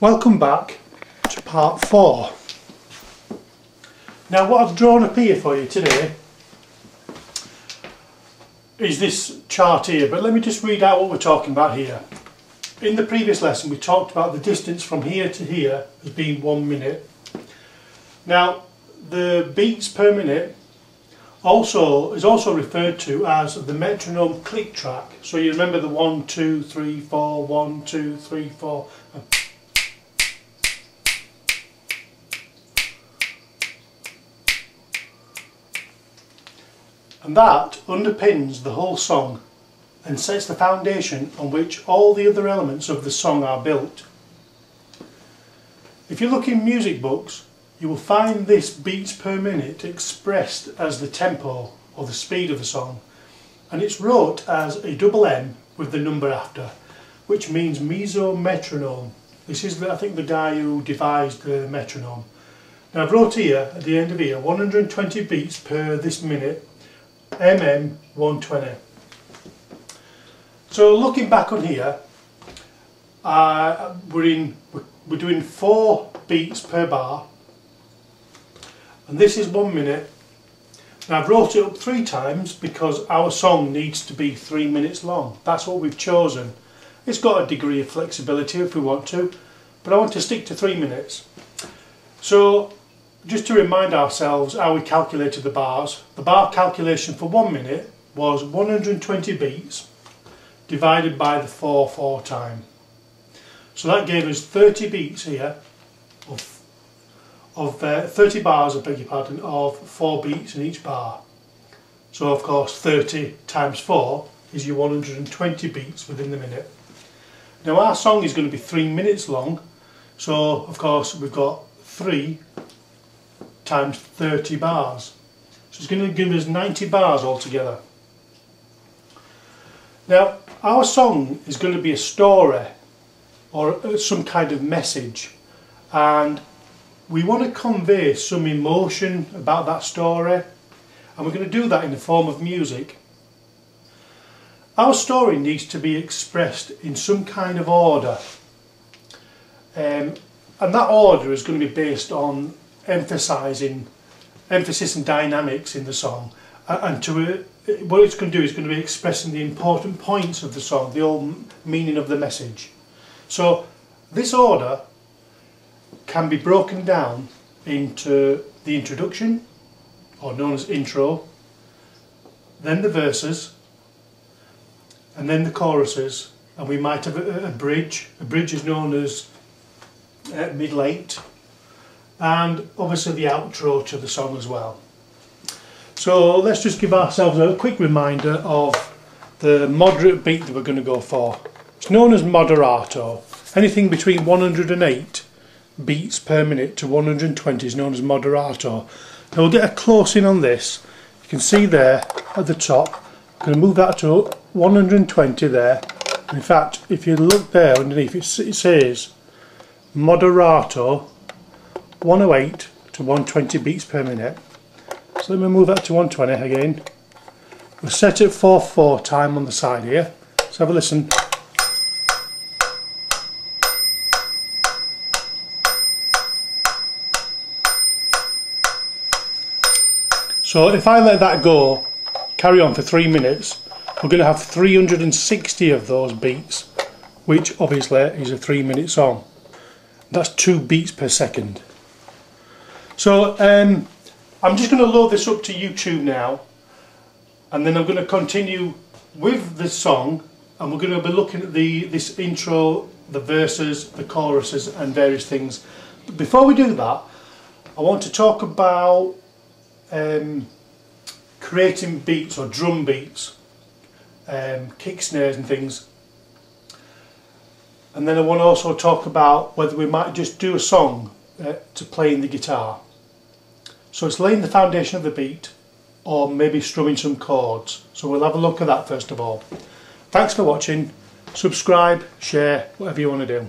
Welcome back to part 4. Now what I've drawn up here for you today is this chart here, but let me just read out what we're talking about here. In the previous lesson we talked about the distance from here to here as being 1 minute. Now the beats per minute is also referred to as the metronome click track. So you remember the 1, 2, 3, 4, 1, 2, 3, 4. And that underpins the whole song and sets the foundation on which all the other elements of the song are built. If you look in music books, you will find this beats per minute expressed as the tempo or the speed of the song, and it's wrote as a double M with the number after, which means meso-metronome. This is, I think, the guy who devised the metronome. Now I've wrote here, at the end of here, 120 beats per this minute, mm 120. So looking back on here, we're doing 4 beats per bar, and this is 1 minute. Now I've wrote it up 3 times because our song needs to be 3 minutes long. That's what we've chosen. It's got a degree of flexibility if we want to, but I want to stick to 3 minutes. So just to remind ourselves how we calculated the bars, the bar calculation for 1 minute was 120 beats divided by the 4/4 time. So that gave us 30 beats here, of 30 bars, I beg your pardon, of 4 beats in each bar. So of course 30 times 4 is your 120 beats within the minute. Now our song is going to be 3 minutes long, so of course we've got 3 times 30 bars. So it's going to give us 90 bars altogether. Now our song is going to be a story or some kind of message, and we want to convey some emotion about that story, and we're going to do that in the form of music. Our story needs to be expressed in some kind of order, and that order is going to be based on emphasis and dynamics in the song, and what it's going to do is going to be expressing the important points of the song, the whole meaning of the message. So this order can be broken down into the introduction, or known as intro, then the verses, and then the choruses, and we might have a bridge. A bridge is known as middle 8, and obviously the outro to the song as well. So let's just give ourselves a quick reminder of the moderate beat that we're going to go for. It's known as moderato. Anything between 108 beats per minute to 120 is known as moderato. Now we'll get a close in on this. You can see there at the top, I'm going to move that to 120 there. In fact, if you look there underneath, it says moderato 108 to 120 beats per minute. So let me move that to 120 again. We'll set it 4/4 time on the side here. Let's have a listen. So if I let that go, carry on for 3 minutes, we're going to have 360 of those beats, which obviously is a 3-minute song. That's 2 beats per second. So I'm just going to load this up to YouTube now, and then I'm going to continue with the song, and we're going to be looking at this intro, the verses, the choruses and various things. But before we do that, I want to talk about creating beats or drum beats, kick snares and things, and then I want to also talk about whether we might just do a song to play in the guitar. So it's laying the foundation of the beat, or maybe strumming some chords. So we'll have a look at that first of all. Thanks for watching. Subscribe, share, whatever you want to do.